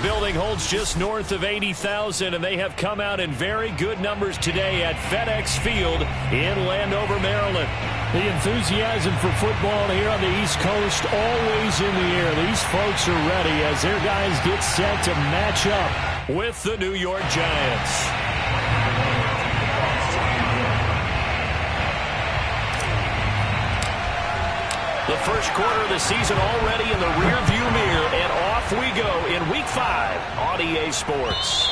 building holds just north of 80,000, and they have come out in very good numbers today at FedEx Field in Landover, Maryland. The enthusiasm for football here on the East Coast always in the air. These folks are ready as their guys get set to match up with the New York Giants. The first quarter of the season already in the rearview mirror, and off we go in Week 5 on EA Sports.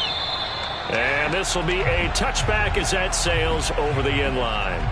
And this will be a touchback as that sails over the end line.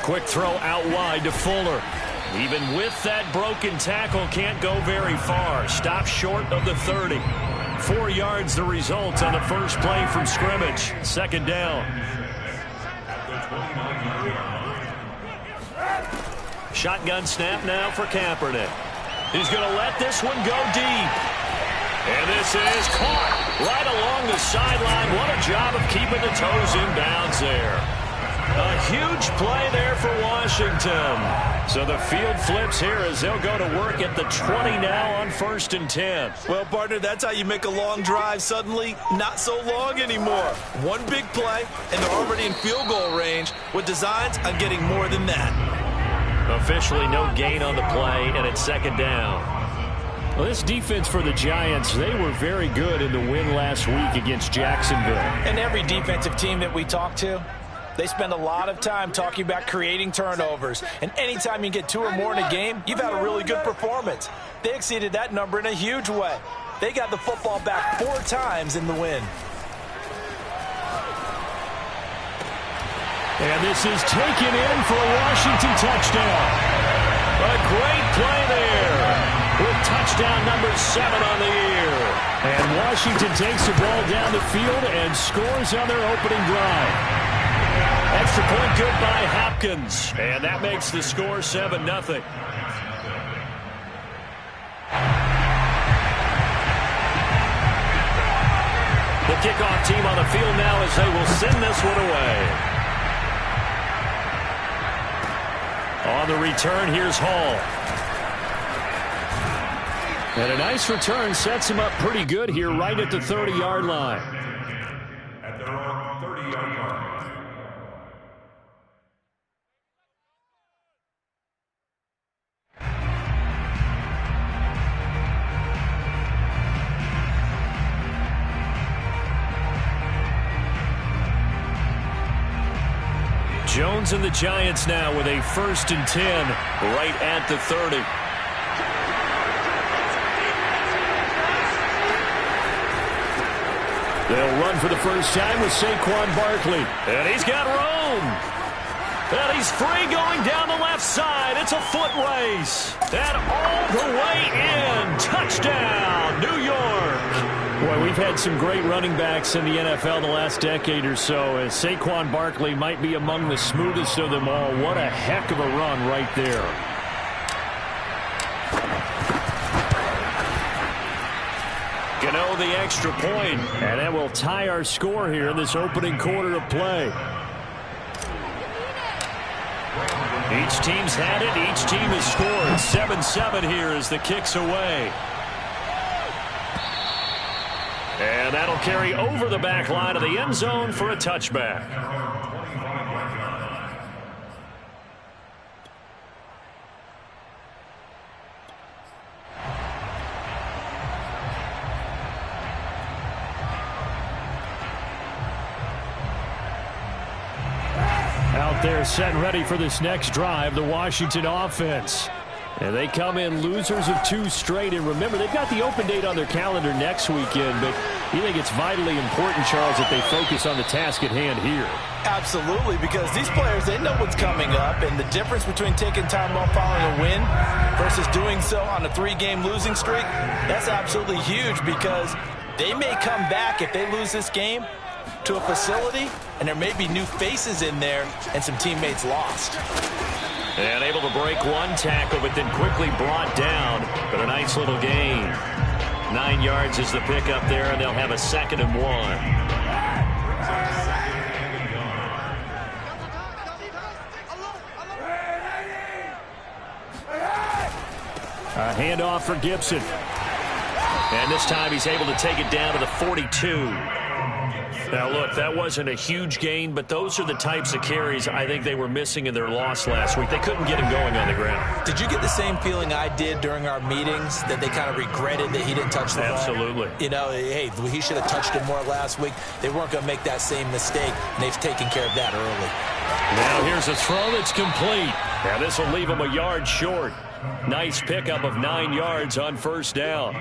Quick throw out wide to Fuller. Even with that broken tackle, can't go very far. Stop short of the 30. 4 yards the result on the first play from scrimmage. Second down. Shotgun snap now for Kaepernick. He's going to let this one go deep. And this is caught right along the sideline. What a job of keeping the toes in bounds there. A huge play there for Washington. So the field flips here as they'll go to work at the 20 now on 1st and 10. Well, partner, that's how you make a long drive suddenly not so long anymore. One big play, and they're already in field goal range with designs on getting more than that. Officially no gain on the play, and it's second down. Well, this defense for the Giants, they were very good in the win last week against Jacksonville. And every defensive team that we talk to, they spend a lot of time talking about creating turnovers. And anytime you get 2 or more in a game, you've had a really good performance. They exceeded that number in a huge way. They got the football back 4 times in the win. And this is taken in for a Washington touchdown. A great play there with touchdown number 7 on the year. And Washington takes the ball down the field and scores on their opening drive. Extra point good by Hopkins. And that makes the score 7-0. The kickoff team on the field now as they will send this one away. On the return, here's Hall. And a nice return sets him up pretty good here right at the 30-yard line. At their own 30-yard line. Jones and the Giants now with a 1st and 10 right at the 30. They'll run for the first time with Saquon Barkley. And he's got room. And he's free going down the left side. It's a foot race. And all the way in. Touchdown, New York. Boy, we've had some great running backs in the NFL the last decade or so, as Saquon Barkley might be among the smoothest of them all. What a heck of a run right there. Gano the extra point, and that will tie our score here in this opening quarter of play. Each team's had it. Each team has scored. 7-7 here as the kick's away. And that'll carry over the back line of the end zone for a touchback. Out there set and ready for this next drive, the Washington offense. And they come in losers of 2 straight. And remember, they've got the open date on their calendar next weekend. But you think it's vitally important, Charles, that they focus on the task at hand here? Absolutely, because these players, they know what's coming up. And the difference between taking time off following a win versus doing so on a 3-game losing streak, that's absolutely huge because They may come back if they lose this game to a facility, and there may be new faces in there and some teammates lost. And able to break one tackle, but then quickly brought down. But a nice little gain. 9 yards is the pickup there, and they'll have a 2nd and 1. A handoff for Gibson. And this time he's able to take it down to the 42. Now, look, that wasn't a huge gain, but those are the types of carries I think they were missing in their loss last week. They couldn't get him going on the ground. Did you get the same feeling I did during our meetings, that they kind of regretted that he didn't touch the ball? Absolutely. You know, hey, he should have touched it more last week. They weren't going to make that same mistake, and they've taken care of that early. Now here's a throw that's complete. Now this will leave him a yard short. Nice pickup of 9 yards on first down.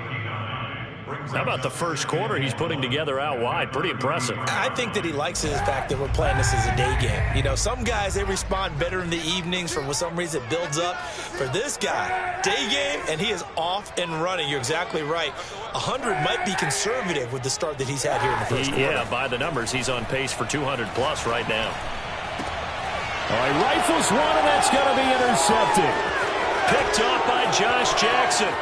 How about the first quarter he's putting together out wide? Pretty impressive. I think that he likes the fact that we're playing this as a day game. You know, some guys, they respond better in the evenings. For some reason, it builds up. For this guy, day game, and he is off and running. You're exactly right. 100 might be conservative with the start that he's had here in the first quarter. Yeah, by the numbers, he's on pace for 200-plus right now. All right, rifles one, and that's going to be intercepted. Picked off by Josh Jackson.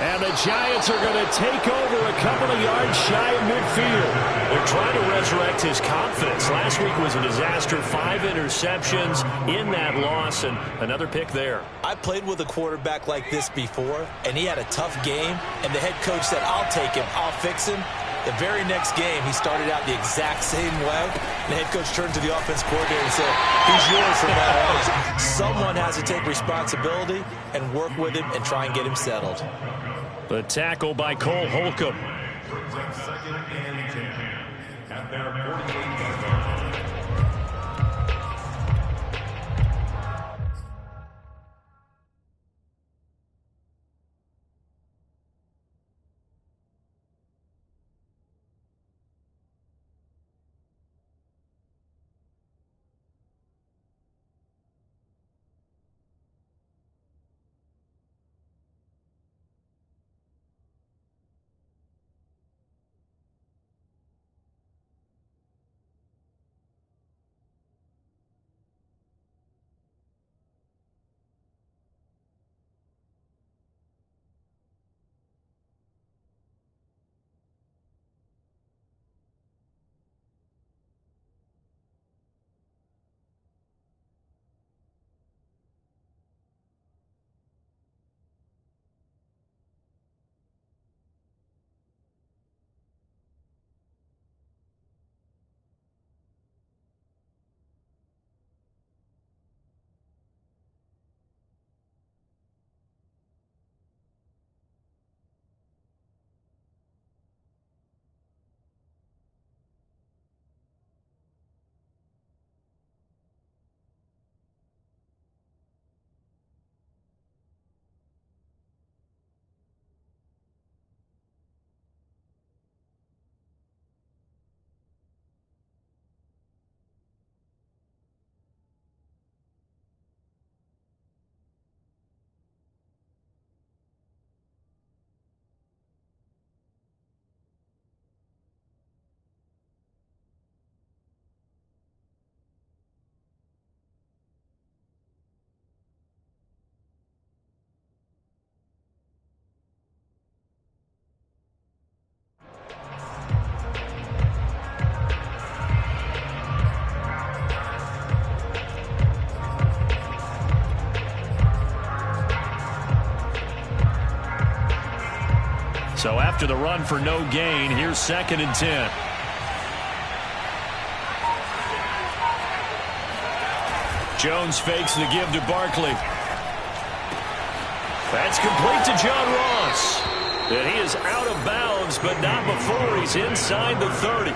And the Giants are going to take over a couple of yards shy of midfield. They're trying to resurrect his confidence. Last week was a disaster. 5 interceptions in that loss, and another pick there. I played with a quarterback like this before, and he had a tough game, and the head coach said, I'll take him, I'll fix him. The very next game, he started out the exact same way. And the head coach turned to the offense coordinator and said, he's yours from now on. Someone has to take responsibility and work with him and try and get him settled. The tackle by Cole Holcomb. Second and 10 at their 48-yard line. So after the run for no gain, here's 2nd and 10. Jones fakes the give to Barkley. That's complete to John Ross. And he is out of bounds, but not before he's inside the 30.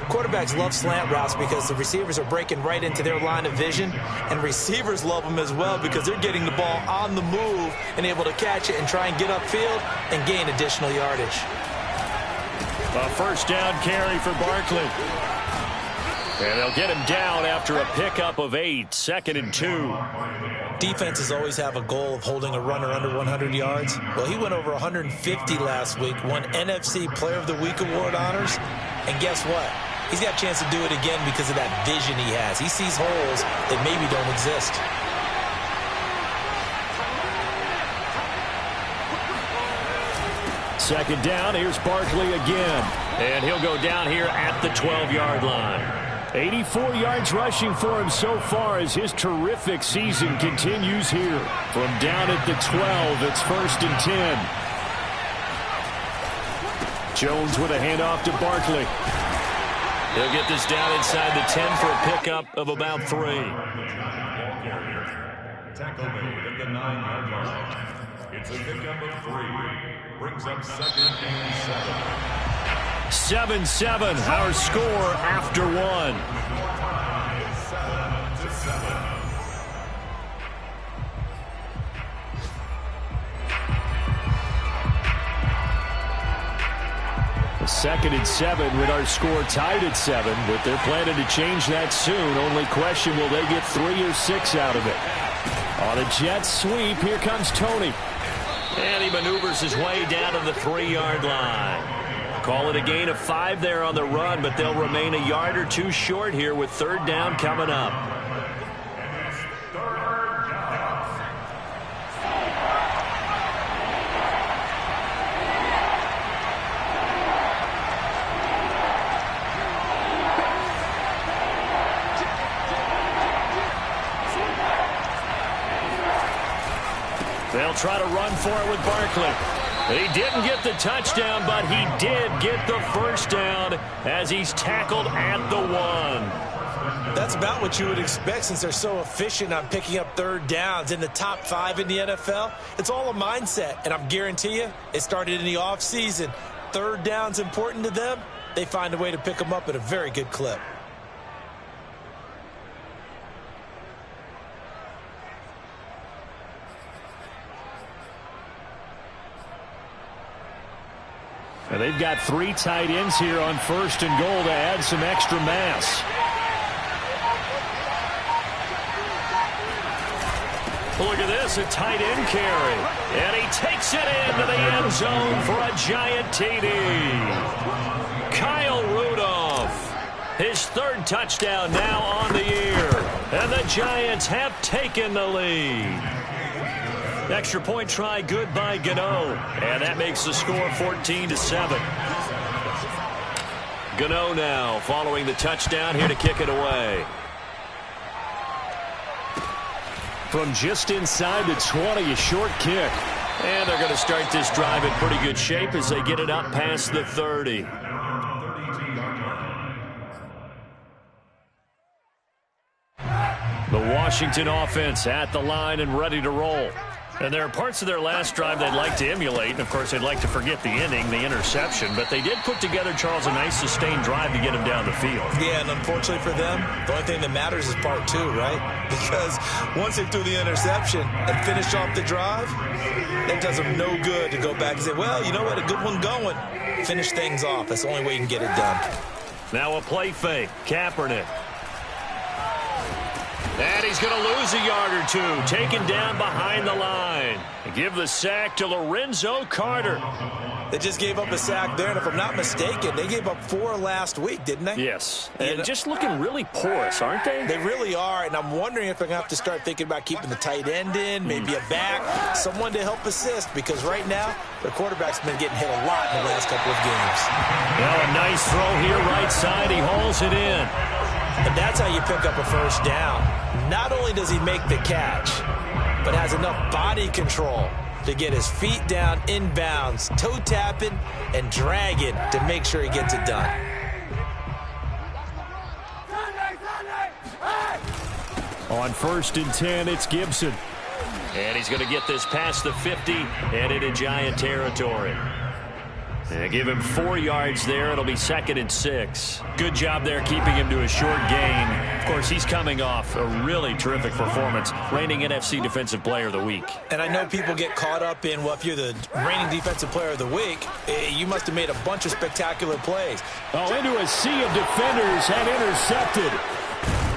Quarterbacks love slant routes because the receivers are breaking right into their line of vision, and receivers love them as well because they're getting the ball on the move and able to catch it and try and get upfield and gain additional yardage. A first down carry for Barkley. And they'll get him down after a pickup of 8, 2nd and 2. Defenses always have a goal of holding a runner under 100 yards. Well, he went over 150 last week, won NFC Player of the Week award honors. And guess what? He's got a chance to do it again because of that vision he has. He sees holes that maybe don't exist. Second down, here's Barkley again. And he'll go down here at the 12-yard line. 84 yards rushing for him so far as his terrific season continues here. From down at the 12, it's 1st and 10. Jones with a handoff to Barkley. He'll get this down inside the 10 for a pickup of about 3. Tackle made at the 9-yard line. It's a pickup of 3. Brings up 2nd and 7. 7-7, our score after 1. 7-7. A 2nd and 7 with our score tied at 7, but they're planning to change that soon. Only question, will they get 3 or 6 out of it? On a jet sweep, here comes Tony. And he maneuvers his way down to the 3-yard line. Call it a gain of 5 there on the run, but they'll remain a yard or 2 short here with 3rd down coming up. They'll try to run for it with Barkley. He didn't get the touchdown, but he did get the 1st down as he's tackled at the 1. That's about what you would expect since they're so efficient on picking up 3rd downs in the top 5 in the NFL. It's all a mindset, and I'm guarantee you it started in the offseason. 3rd down's important to them. They find a way to pick them up at a very good clip. And they've got 3 tight ends here on 1st and goal to add some extra mass. Look at this, a tight end carry. And he takes it into the end zone for a giant TD. Kyle Rudolph, his 3rd touchdown now on the year. And the Giants have taken the lead. Extra point try good by Gano. And that makes the score 14-7. Gano now following the touchdown here to kick it away. From just inside the 20, a short kick. And they're going to start this drive in pretty good shape as they get it up past the 30. The Washington offense at the line and ready to roll. And there are parts of their last drive they'd like to emulate. And, of course, they'd like to forget the inning, the interception. But they did put together, Charles, a nice sustained drive to get him down the field. Yeah, and unfortunately for them, the only thing that matters is part 2, right? Because once they threw the interception and finished off the drive, it does them no good to go back and say, well, you know what, a good one going. Finish things off. That's the only way you can get it done. Now a play fake. Kaepernick. And he's going to lose a yard or 2. Taken down behind the line. Give the sack to Lorenzo Carter. They just gave up a sack there, and if I'm not mistaken, they gave up 4 last week, didn't they? Yes. And just looking really porous, aren't they? They really are, and I'm wondering if they're going to have to start thinking about keeping the tight end in, maybe a back, someone to help assist, because right now, their quarterback's been getting hit a lot in the last couple of games. Now a nice throw here right side. He hauls it in. And that's how you pick up a 1st down. Not only does he make the catch, but has enough body control to get his feet down inbounds, toe tapping and dragging to make sure he gets it done. On 1st and 10, it's Gibson. And he's going to get this past the 50 and into Giant territory. And give him 4 yards there. It'll be 2nd and 6. Good job there keeping him to a short gain. Of course, he's coming off a really terrific performance, reigning NFC Defensive Player of the Week. And I know people get caught up in, well, if you're the reigning Defensive Player of the Week, you must have made a bunch of spectacular plays. Oh, into a sea of defenders and intercepted.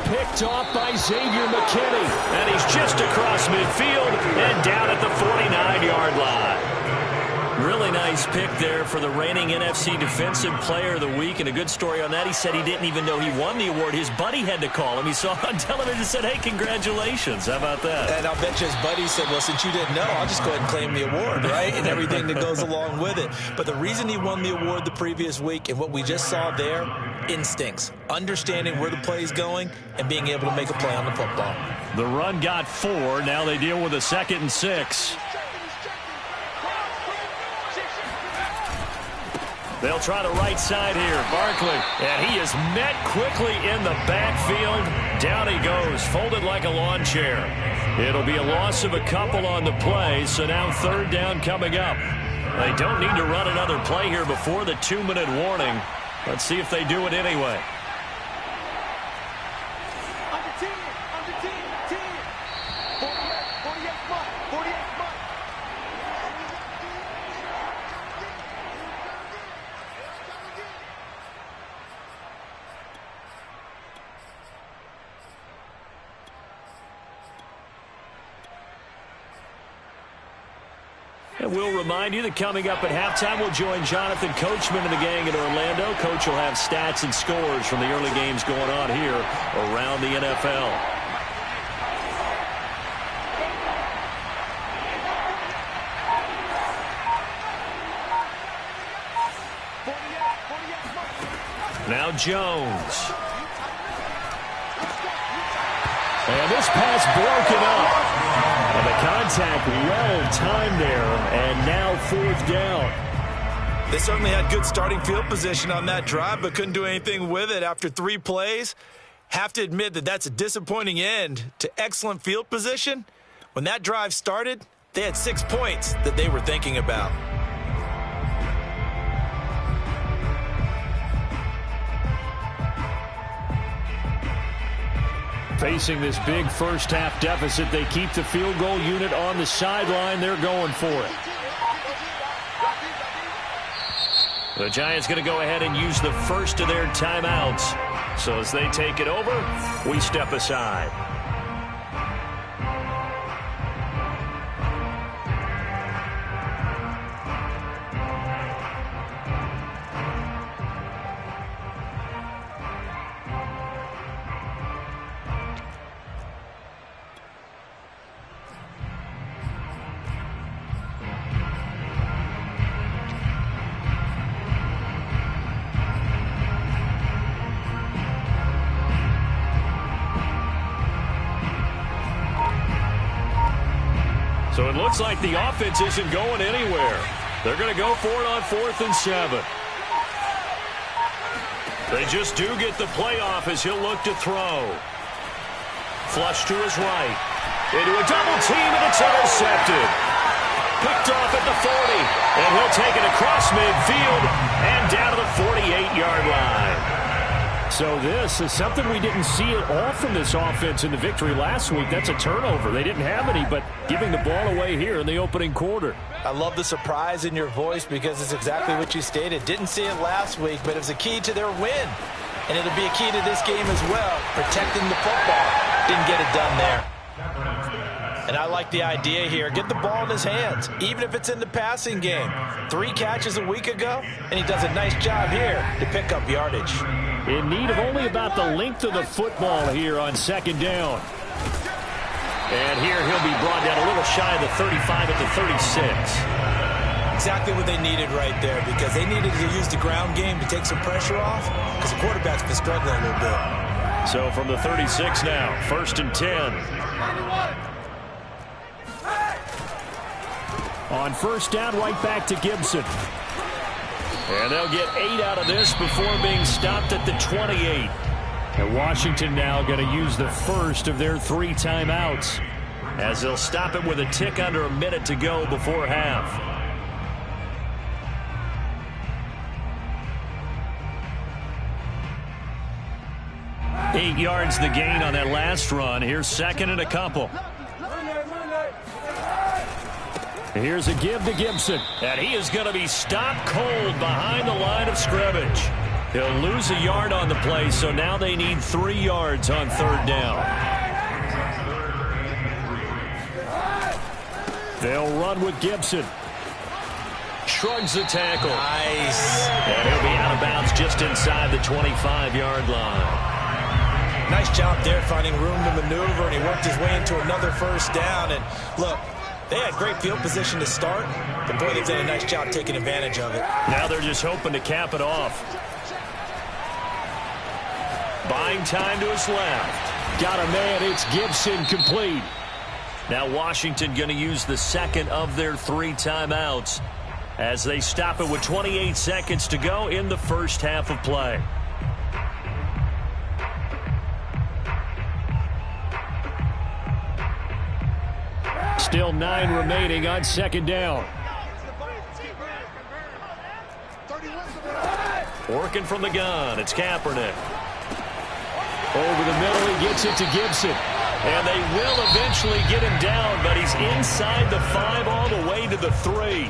picked off by Xavier McKinney. And he's just across midfield and down at the 49-yard line. Really nice pick there for the reigning NFC Defensive Player of the Week. And a good story on that, he said he didn't even know he won the award. His buddy had to call him. He saw it on television and said, hey, congratulations. How about that? And I'll bet you his buddy said, well, since you didn't know, I'll just go ahead and claim the award, right? And everything that goes along with it. But the reason he won the award the previous week and what we just saw there, instincts, understanding where the play is going and being able to make a play on the football. The run got 4. Now they deal with a 2nd and 6. They'll try the right side here. Barkley. And he is met quickly in the backfield. Down he goes, folded like a lawn chair. It'll be a loss of a couple on the play, so now 3rd down coming up. They don't need to run another play here before the 2-minute warning. Let's see if they do it anyway. And we'll remind you that coming up at halftime, we'll join Jonathan Coachman and the gang in Orlando. Coach will have stats and scores from the early games going on here around the NFL. Now Jones. And this pass broken up. And the contact well-timed there, and now 4th down. They certainly had good starting field position on that drive, but couldn't do anything with it after 3 plays. Have to admit that that's a disappointing end to excellent field position. When that drive started, they had 6 points that they were thinking about. Facing this big first-half deficit, they keep the field goal unit on the sideline. They're going for it. The Giants going to go ahead and use the first of their timeouts. So as they take it over, we step aside. So it looks like the offense isn't going anywhere. They're going to go for it on 4th and 7. They just do get the playoff as he'll look to throw. Flush to his right. Into a double team, and it's intercepted. Picked off at the 40. And he'll take it across midfield and down to the 48-yard line. So this is something we didn't see at all from this offense in the victory last week. That's a turnover. They didn't have any, but giving the ball away here in the opening quarter. I love the surprise in your voice because it's exactly what you stated. Didn't see it last week, but it was a key to their win. And it'll be a key to this game as well, protecting the football. Didn't get it done there. And I like the idea here. Get the ball in his hands, even if it's in the passing game. 3 catches a week ago, and he does a nice job here to pick up yardage. In need of only about the length of the football here on 2nd down. And here he'll be brought down a little shy of the 35 at the 36. Exactly what they needed right there, because they needed to use the ground game to take some pressure off, because the quarterback's been struggling a little bit. So from the 36 now, 1st and 10. On 1st down, right back to Gibson. And they'll get 8 out of this before being stopped at the 28. And Washington now going to use the first of their 3 timeouts, as they'll stop it with a tick under a minute to go before half. Eight yards the gain on that last run. Here's 2nd and a couple. Here's a give to Gibson. And he is going to be stopped cold behind the line of scrimmage. He'll lose a yard on the play, so now they need 3 yards on 3rd down. They'll run with Gibson. Shrugs the tackle. Nice. And he'll be out of bounds just inside the 25-yard line. Nice job there finding room to maneuver, and he worked his way into another 1st down. And look, they had great field position to start, but boy, they've done a nice job taking advantage of it. Now they're just hoping to cap it off. Buying time to his left. Got a man, it's Gibson, complete. Now Washington going to use the second of their 3 timeouts as they stop it with 28 seconds to go in the first half of play. Still 9 remaining on 2nd down. Working from the gun, it's Kaepernick. Over the middle, he gets it to Gibson. And they will eventually get him down, but he's inside the 5 all the way to the 3.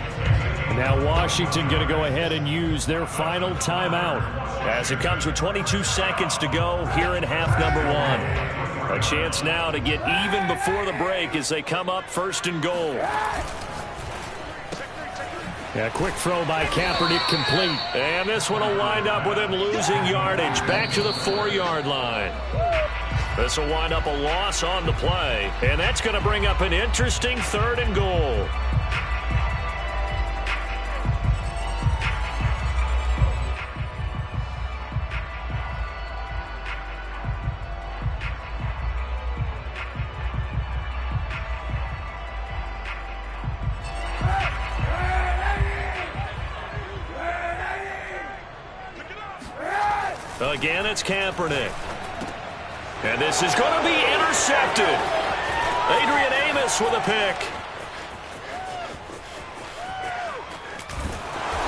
Now Washington going to go ahead and use their final timeout as it comes with 22 seconds to go here in half number 1. A chance now to get even before the break as they come up 1st and goal. A quick throw by Kaepernick, complete. And this one will wind up with him losing yardage back to the 4-yard line. This will wind up a loss on the play, and that's going to bring up an interesting 3rd and goal. Again, it's Kaepernick. And this is going to be intercepted. Adrian Amos with a pick.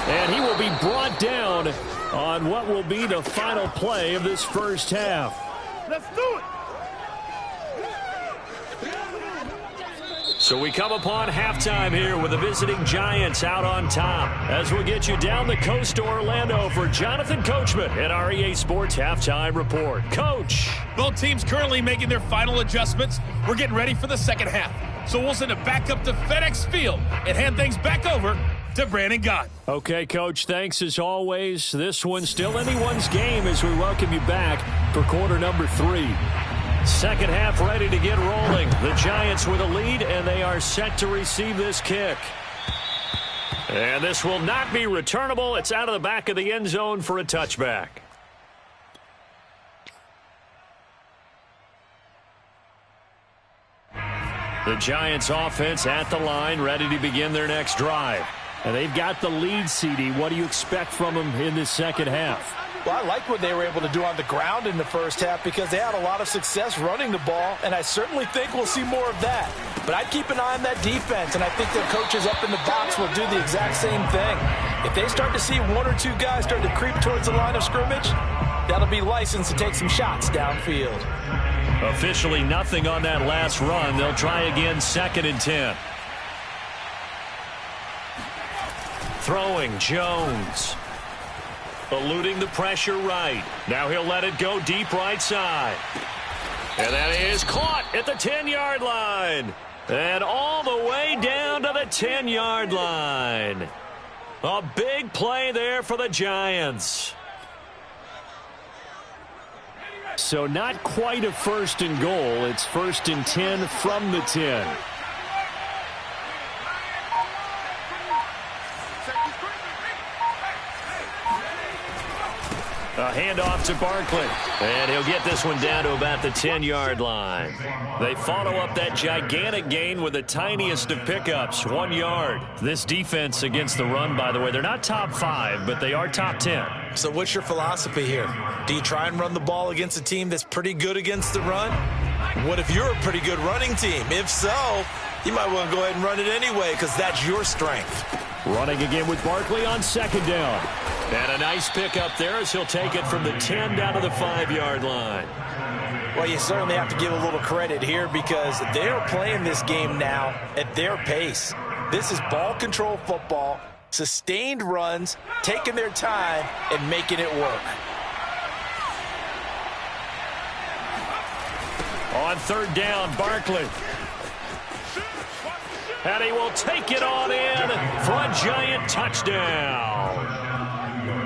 And he will be brought down on what will be the final play of this first half. Let's do it. So we come upon halftime here with the visiting Giants out on top. As we'll get you down the coast to Orlando for Jonathan Coachman at our EA Sports Halftime Report. Coach. Both teams currently making their final adjustments. We're getting ready for the second half. So we'll send it back up to FedEx Field and hand things back over to Brandon Gott. Okay, Coach, thanks as always. This one's still anyone's game as we welcome you back for quarter number 3. Second half ready to get rolling. The Giants with a lead, and they are set to receive this kick. And this will not be returnable. It's out of the back of the end zone for a touchback. The Giants offense at the line, ready to begin their next drive. And they've got the lead, CD. What do you expect from them in this second half? Well, I like what they were able to do on the ground in the first half because they had a lot of success running the ball, and I certainly think we'll see more of that. But I'd keep an eye on that defense, and I think their coaches up in the box will do the exact same thing. If they start to see 1 or 2 guys start to creep towards the line of scrimmage, that'll be licensed to take some shots downfield. Officially nothing on that last run. They'll try again 2nd and 10. Throwing Jones. Eluding the pressure right. Now he'll let it go deep right side. And that is caught at the 10-yard line. And all the way down to the 10-yard line. A big play there for the Giants. So not quite a 1st and goal. It's 1st and 10 from the 10. A handoff to Barkley. And he'll get this one down to about the 10-yard line. They follow up that gigantic gain with the tiniest of pickups, 1 yard. This defense against the run, by the way, they're not top 5, but they are top 10. So what's your philosophy here? Do you try and run the ball against a team that's pretty good against the run? What if you're a pretty good running team? If so, you might want to go ahead and run it anyway because that's your strength. Running again with Barkley on 2nd down. And a nice pickup there as he'll take it from the 10 down to the 5-yard line. Well, you certainly have to give a little credit here because they're playing this game now at their pace. This is ball control football. Sustained runs, taking their time, and making it work. On third down, Barkley. And he will take it on in for a Giant touchdown.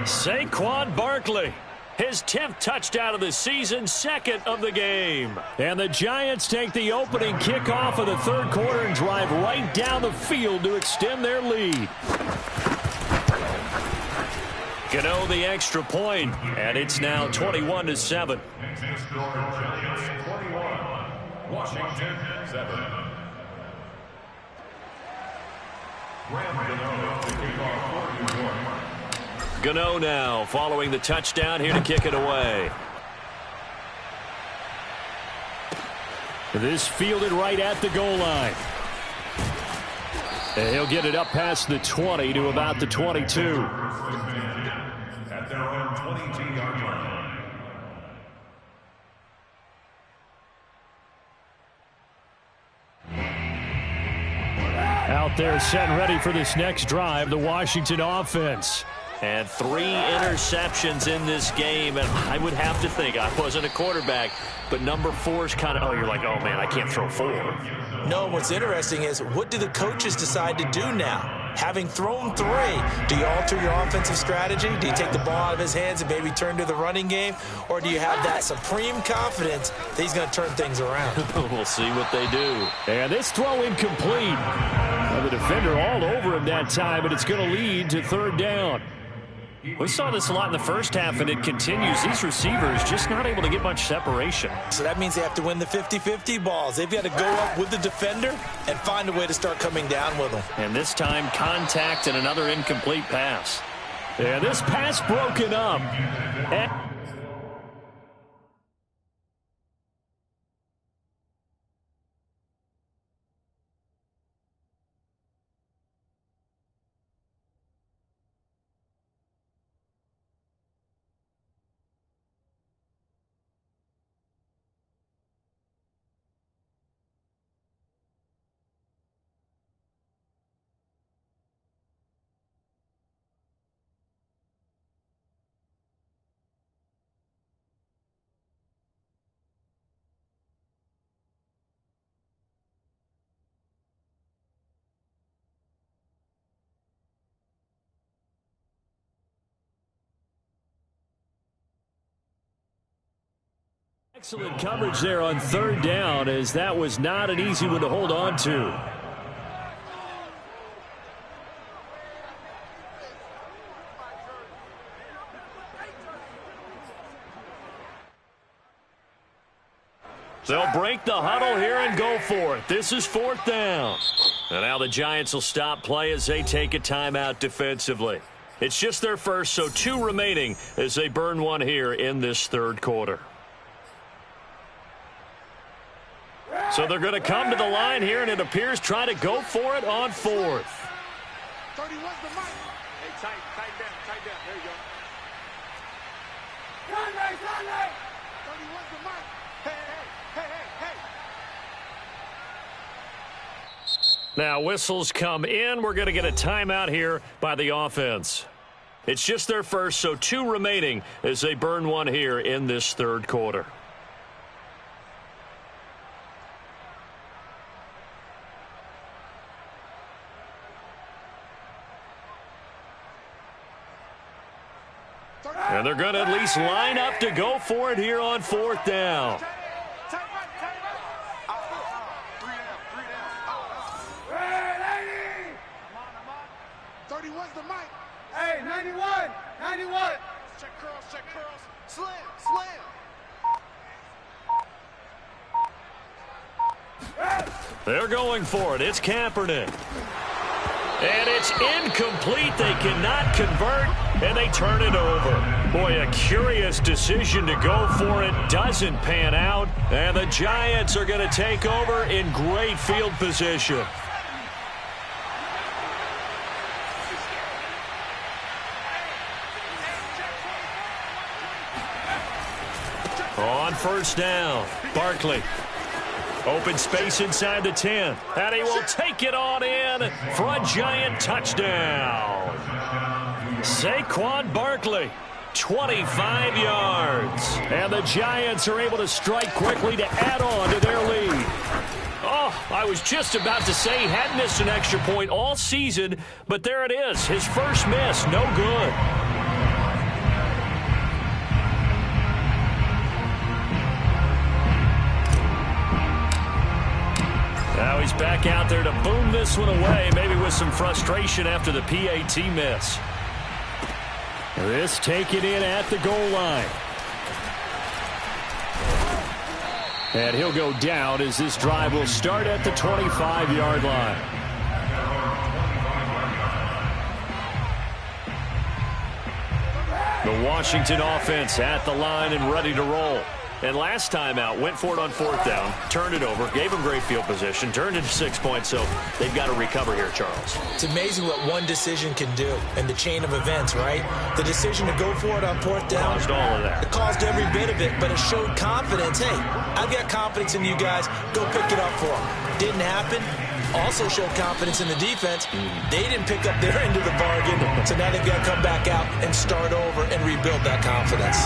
Saquon Barkley, his 10th touchdown of the season, 2nd of the game. And the Giants take the opening kickoff of the third quarter and drive right down the field to extend their lead. Gano the extra point, and it's now 21-7. Giants 21, Washington 7. Gano now following the touchdown here to kick it away. This fielded right at the goal line. And he'll get it up past the 20 to about the 22. At their own 22-yard line. Out there set and ready for this next drive, the Washington offense. And 3 interceptions in this game, and I would have to think, I wasn't a quarterback, but number 4 is kind of, oh, you're like, oh, man, I can't throw 4. No, what's interesting is, what do the coaches decide to do now? Having thrown 3, do you alter your offensive strategy? Do you take the ball out of his hands and maybe turn to the running game? Or do you have that supreme confidence that he's going to turn things around? We'll see what they do. And this throw incomplete. Well, the defender all over him that time, but it's going to lead to third down. We saw this a lot in the first half, and it continues. These receivers just not able to get much separation. So that means they have to win the 50-50 balls. They've got to go up with the defender and find a way to start coming down with them. And this time, contact and another incomplete pass. Yeah, this pass broken up. And excellent coverage there on third down, as that was not an easy one to hold on to. They'll break the huddle here and go for it. This is 4th down. And now the Giants will stop play as they take a timeout defensively. It's just their first, so 2 remaining as they burn one here in this third quarter. So they're going to come to the line here, and it appears try to go for it on 4th. 31's the mic. Hey, tight down. There you go. Sunday. 31's the mic. Hey. Now whistles come in. We're going to get a timeout here by the offense. It's just their first, so 2 remaining as they burn one here in this third quarter. And they're going to at least line up to go for it here on 4th down. Hey, 91. Check curls. Slam. They're going for it. It's Kaepernick. And it's incomplete. They cannot convert, and they turn it over. Boy, a curious decision to go for it. Doesn't pan out, and the Giants are going to take over in great field position. On first down, Barkley. Open space inside the 10. And he will take it on in for a Giant touchdown. Saquon Barkley, 25 yards. And the Giants are able to strike quickly to add on to their lead. Oh, I was just about to say he hadn't missed an extra point all season, but there it is. His first miss, no good. Now he's back out there to boom this one away, maybe with some frustration after the PAT miss. This taken in at the goal line. And he'll go down as this drive will start at the 25-yard line. The Washington offense at the line and ready to roll. And last time out, went for it on fourth down, turned it over, gave them great field position, turned it to 6 points, so they've got to recover here, Charles. It's amazing what one decision can do in the chain of events, right? The decision to go for it on fourth down. Caused all of that. It caused every bit of it, but it showed confidence. Hey, I've got confidence in you guys. Go pick it up for them. Didn't happen. Also showed confidence in the defense. They didn't pick up their end of the bargain, so now they've got to come back out and start over and rebuild that confidence.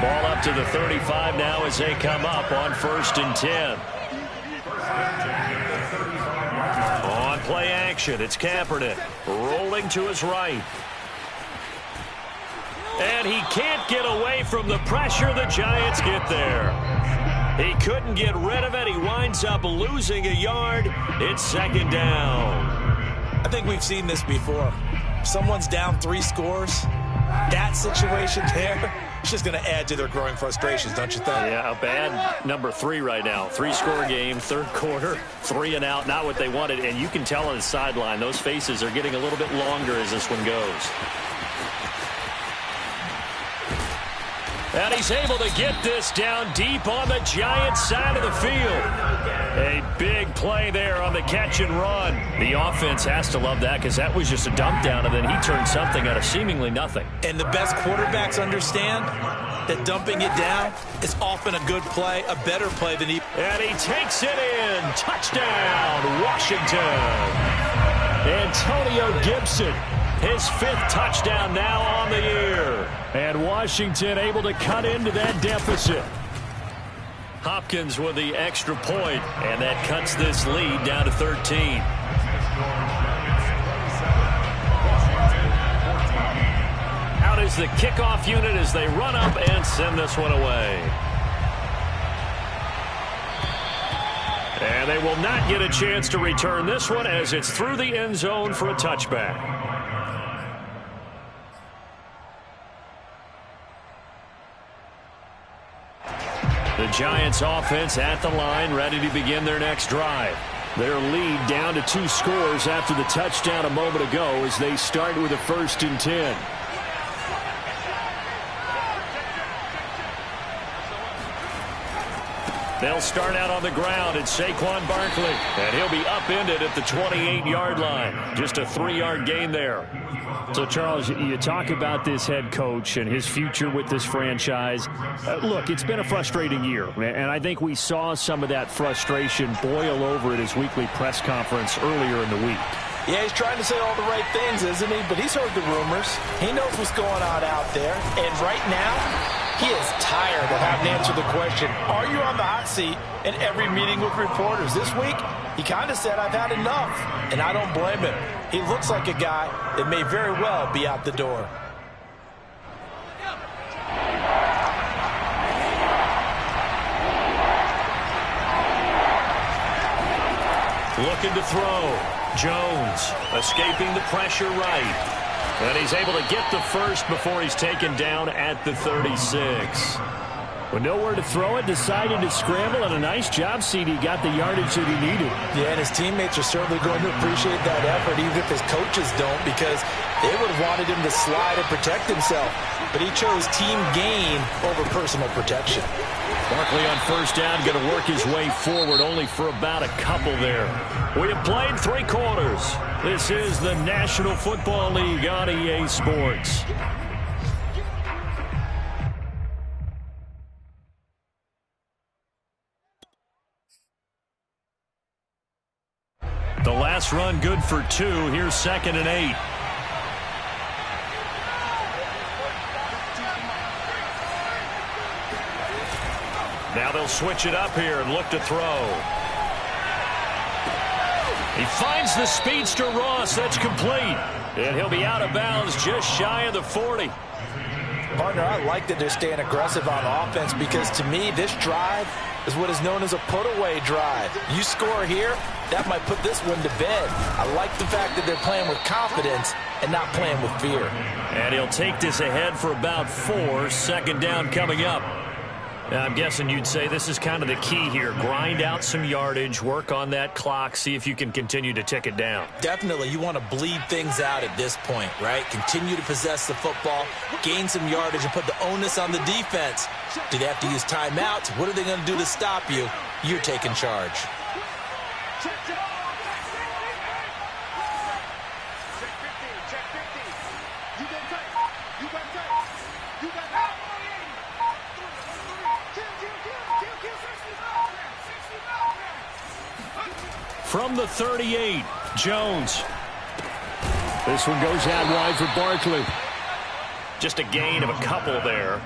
Ball up to the 35 now as they come up on 1st and 10. On play action, it's Kaepernick rolling to his right. And he can't get away from the pressure. The Giants get there. He couldn't get rid of it. He winds up losing a yard. It's 2nd down. I think we've seen this before. Someone's down 3 scores. That situation there, it's just going to add to their growing frustrations, don't you think? Yeah, a bad number 3 right now. 3-score game, 3rd quarter, 3 and out, not what they wanted. And you can tell on the sideline, those faces are getting a little bit longer as this one goes. And he's able to get this down deep on the Giants side of the field. A big play there on the catch and run. The offense has to love that because that was just a dump down, and then he turned something out of seemingly nothing. And the best quarterbacks understand that dumping it down is often a good play, a better play than he... And he takes it in. Touchdown, Washington. Antonio Gibson, his 5th touchdown now on the year. And Washington able to cut into that deficit. Hopkins with the extra point, and that cuts this lead down to 13. Out is the kickoff unit as they run up and send this one away. And they will not get a chance to return this one as it's through the end zone for a touchback. The Giants offense at the line, ready to begin their next drive. Their lead down to 2 scores after the touchdown a moment ago as they start with a 1st and 10. They'll start out on the ground. It's Saquon Barkley, and he'll be upended at the 28-yard line. Just a 3-yard gain there. So, Charles, you talk about this head coach and his future with this franchise. Look, it's been a frustrating year, and I think we saw some of that frustration boil over at his weekly press conference earlier in the week. Yeah, he's trying to say all the right things, isn't he? But he's heard the rumors. He knows what's going on out there. And right now, he is tired of having to answer the question, are you on the hot seat in every meeting with reporters? This week, he kind of said, I've had enough. And I don't blame him. He looks like a guy that may very well be out the door. Looking to throw. Jones escaping the pressure right. And he's able to get the first before he's taken down at the 36. With nowhere to throw it, decided to scramble, and a nice job, CD. Got the yardage that he needed. Yeah, and his teammates are certainly going to appreciate that effort, even if his coaches don't, because they would have wanted him to slide and protect himself. But he chose team gain over personal protection. Barkley on 1st down, going to work his way forward, only for about a couple there. We have played 3 quarters. This is the National Football League on EA Sports. The last run good for 2. Here's 2nd and 8. Now they'll switch it up here and look to throw. He finds the speedster Ross. That's complete. And he'll be out of bounds just shy of the 40. Partner, I like that they're staying aggressive on offense because to me, this drive is what is known as a put-away drive. You score here, that might put this one to bed. I like the fact that they're playing with confidence and not playing with fear. And he'll take this ahead for about 4. Second down coming up. Now, I'm guessing you'd say this is kind of the key here. Grind out some yardage, work on that clock, see if you can continue to tick it down. Definitely, you want to bleed things out at this point, right? Continue to possess the football, gain some yardage, and put the onus on the defense. Do they have to use timeouts? What are they going to do to stop you? You're taking charge. From the 38, Jones. This one goes out wide for Barkley. Just a gain of a couple there.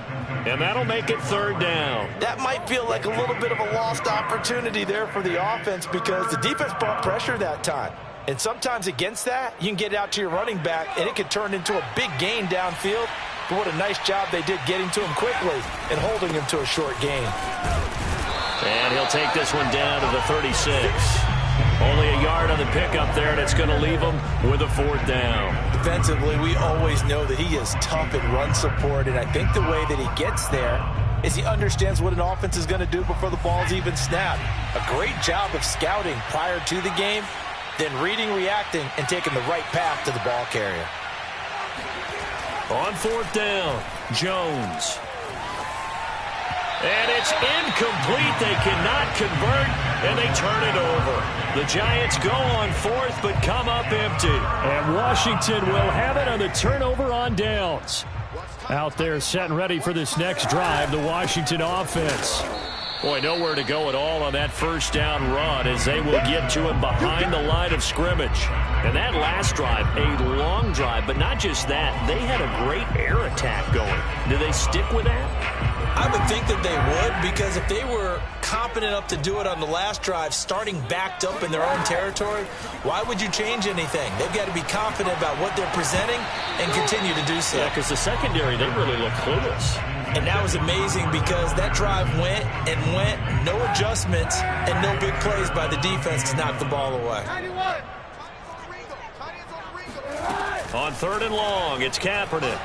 And that'll make it third down. That might feel like a little bit of a lost opportunity there for the offense because the defense brought pressure that time. And sometimes against that, you can get it out to your running back, and it could turn into a big gain downfield. But what a nice job they did getting to him quickly and holding him to a short gain. And he'll take this one down to the 36. Only a yard on the pickup there, and it's going to leave him with a fourth down. Defensively, we always know that he is tough in run support, and I think the way that he gets there is he understands what an offense is going to do before the ball's even snapped. A great job of scouting prior to the game, then reading, reacting, and taking the right path to the ball carrier. On fourth down, Jones. And it's incomplete. They cannot convert, and they turn it over. The Giants go on fourth, but come up empty. And Washington will have it on the turnover on downs. Out there set and ready for this next drive, the Washington offense. Boy, nowhere to go at all on that first down run as they will get to him behind the line of scrimmage. And that last drive, a long drive, but not just that. They had a great air attack going. Do they stick with that? I would think that they would, because if they were competent enough to do it on the last drive, starting backed up in their own territory, why would you change anything? They've got to be confident about what they're presenting and continue to do so. Yeah, because the secondary, they really look clueless. And that was amazing because that drive went and went, no adjustments, and no big plays by the defense to knock the ball away. On third and long, it's Kaepernick.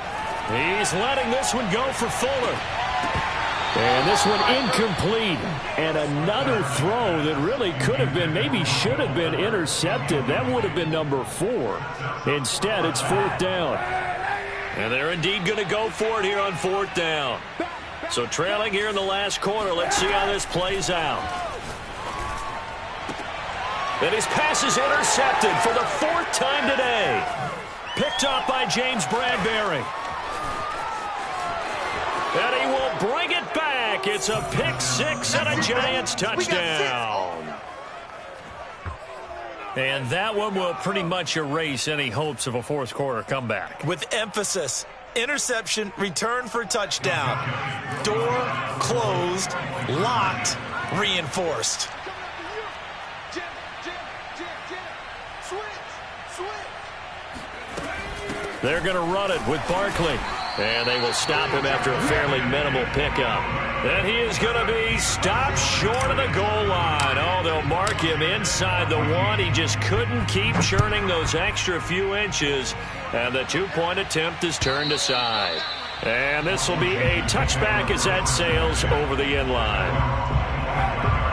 He's letting this one go for Fuller. And this one incomplete. And another throw that really could have been, maybe should have been intercepted. That would have been number 4. Instead, it's fourth down. And they're indeed going to go for it here on fourth down. So trailing here in the last quarter. Let's see how this plays out. And his pass is intercepted for the 4th time today. Picked up by James Bradbury. And he will bring it back. It's a pick 6 and a Giants touchdown. And that one will pretty much erase any hopes of a fourth quarter comeback. With emphasis, interception, return for touchdown. Door closed, locked, reinforced. They're going to run it with Barkley. And they will stop him after a fairly minimal pickup. And he is going to be stopped short of the goal line. Oh, they'll mark him inside the 1. He just couldn't keep churning those extra few inches. And the 2-point attempt is turned aside. And this will be a touchback as that sails over the end line.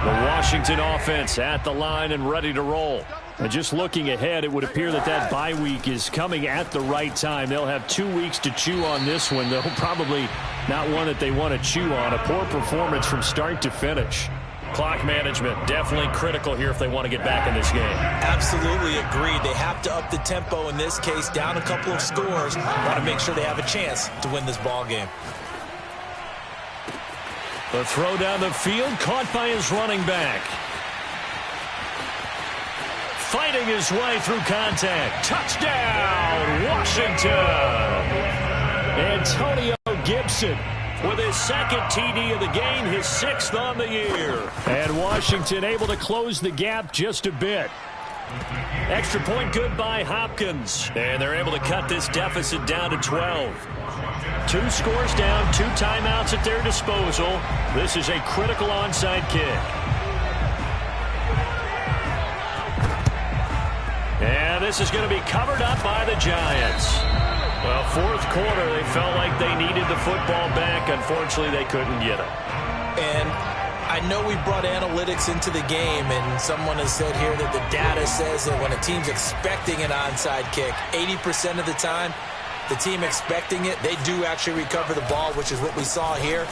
The Washington offense at the line and ready to roll. And just looking ahead, it would appear that that bye week is coming at the right time. They'll have 2 weeks to chew on this one, though probably not one that they want to chew on. A poor performance from start to finish. Clock management definitely critical here if they want to get back in this game. Absolutely agreed. They have to up the tempo in this case, down a couple of scores. Want to make sure they have a chance to win this ball game. The throw down the field, caught by his running back. Fighting his way through contact. Touchdown, Washington. Antonio Gibson with his second TD of the game, his 6th on the year. And Washington able to close the gap just a bit. Extra point good by Hopkins. And they're able to cut this deficit down to 12. 2 scores down, 2 timeouts at their disposal. This is a critical onside kick. And this is going to be covered up by the Giants. Well, 4th quarter, they felt like they needed the football back. Unfortunately, they couldn't get it. And I know we brought analytics into the game, and someone has said here that the data says that when a team's expecting an onside kick, 80% of the time, the team expecting it, they do actually recover the ball, which is what we saw here.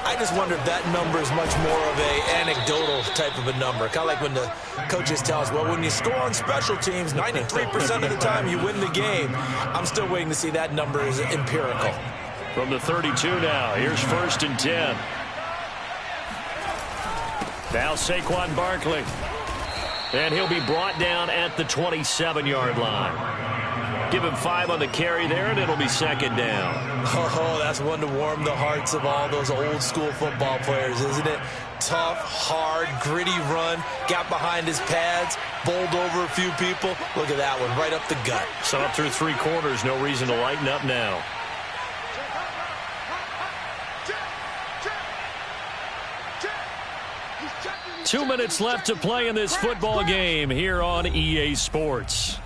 I just wonder if that number is much more of a anecdotal type of a number. Kind of like when the coaches tell us, well, when you score on special teams, 93% of the time you win the game. I'm still waiting to see that number is empirical. From the 32 now, here's 1st and 10. Now Saquon Barkley. And he'll be brought down at the 27-yard line. Give him 5 on the carry there, and it'll be 2nd down. Oh, that's one to warm the hearts of all those old-school football players, isn't it? Tough, hard, gritty run, got behind his pads, bowled over a few people. Look at that one, right up the gut. So up through 3 quarters, no reason to lighten up now. Two minutes left to play in this football game here on EA Sports.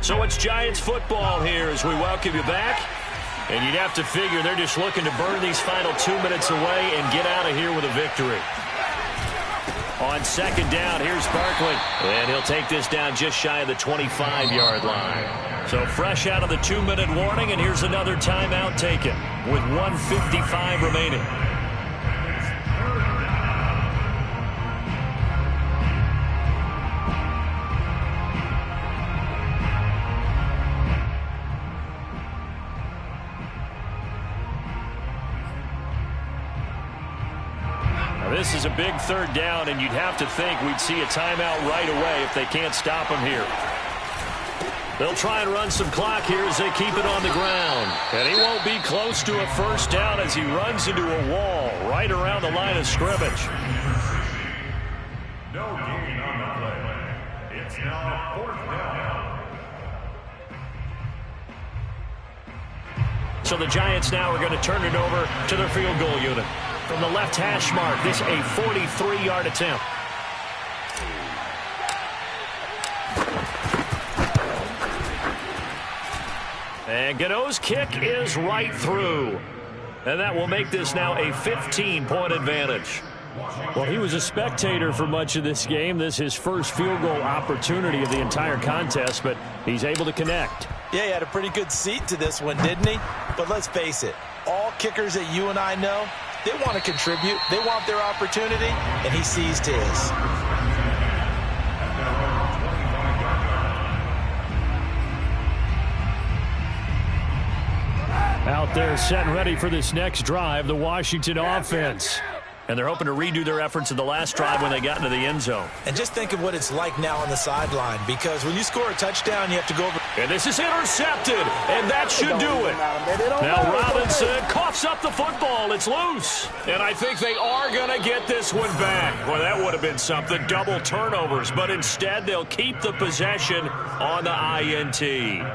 So it's Giants football here as we welcome you back. And you'd have to figure they're just looking to burn these final 2 minutes away and get out of here with a victory. On 2nd down, here's Barkley. And he'll take this down just shy of the 25-yard line. So fresh out of the 2-minute warning, and here's another timeout taken with 1:55 remaining. This is a big 3rd down, and you'd have to think we'd see a timeout right away if they can't stop him here. They'll try and run some clock here as they keep it on the ground. And he won't be close to a 1st down as he runs into a wall right around the line of scrimmage. No gain on the play. It's now 4th down. So the Giants now are going to turn it over to their field goal unit. From the left hash mark, this a 43-yard attempt. And Gano's kick is right through. And that will make this now a 15-point advantage. Well, he was a spectator for much of this game. This is his first field goal opportunity of the entire contest, but he's able to connect. Yeah, he had a pretty good seat to this one, didn't he? But let's face it, all kickers that you and I know, they want to contribute. They want their opportunity, and he seized his. Out there set and ready for this next drive, the Washington offense. And they're hoping to redo their efforts in the last drive when they got into the end zone. And just think of what it's like now on the sideline, because when you score a touchdown, you have to go over. And this is intercepted, and that should do it. Now Robinson coughs up the football. It's loose. And I think they are going to get this one back. Well, that would have been something, double turnovers. But instead, they'll keep the possession on the INT.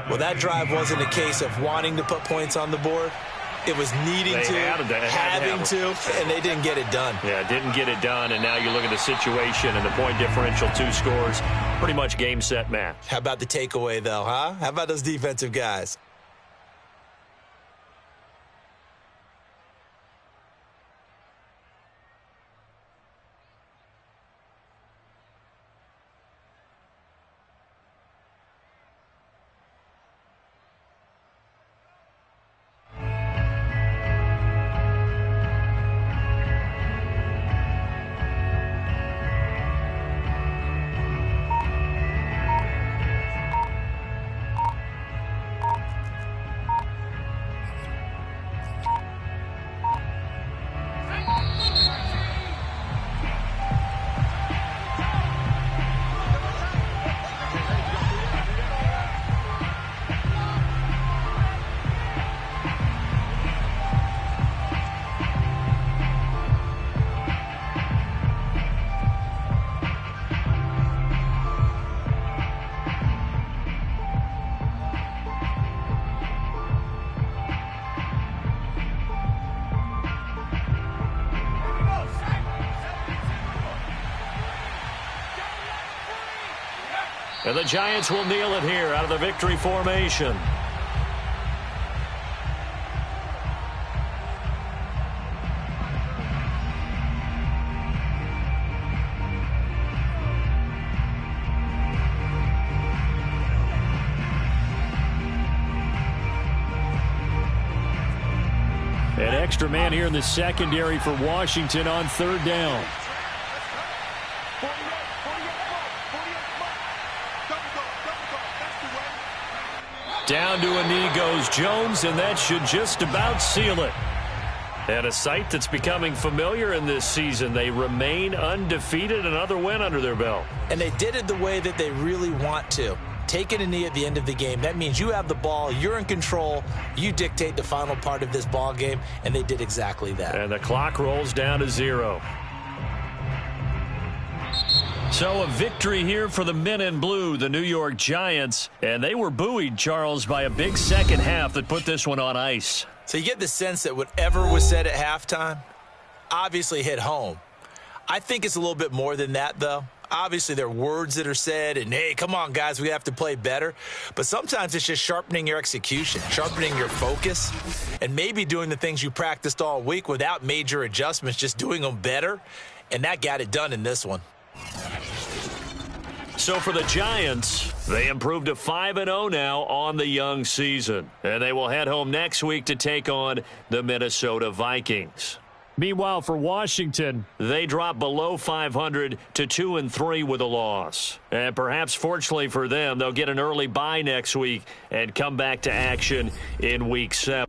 Well, that drive wasn't a case of wanting to put points on the board. It was needing to, having to, and they didn't get it done. Yeah, didn't get it done, and now you look at the situation and the point differential, 2 scores, pretty much game, set, match. How about the takeaway, though, huh? How about those defensive guys? And the Giants will kneel it here out of the victory formation. An extra man here in the secondary for Washington on third down. Down to a knee goes Jones, and that should just about seal it. And a sight that's becoming familiar in this season. They remain undefeated, another win under their belt. And they did it the way that they really want to. Taking a knee at the end of the game, that means you have the ball, you're in control, you dictate the final part of this ball game, and they did exactly that. And the clock rolls down to 0. So a victory here for the men in blue, the New York Giants, and they were buoyed, Charles, by a big second half that put this one on ice. So you get the sense that whatever was said at halftime obviously hit home. I think it's a little bit more than that, though. Obviously, there are words that are said, and, hey, come on, guys, we have to play better. But sometimes it's just sharpening your execution, sharpening your focus, and maybe doing the things you practiced all week without major adjustments, just doing them better. And that got it done in this one. So for the Giants, they improved to 5-0 now on the young season. And they will head home next week to take on the Minnesota Vikings. Meanwhile, for Washington, they drop below 500 to 2-3 with a loss. And perhaps fortunately for them, they'll get an early bye next week and come back to action in Week 7.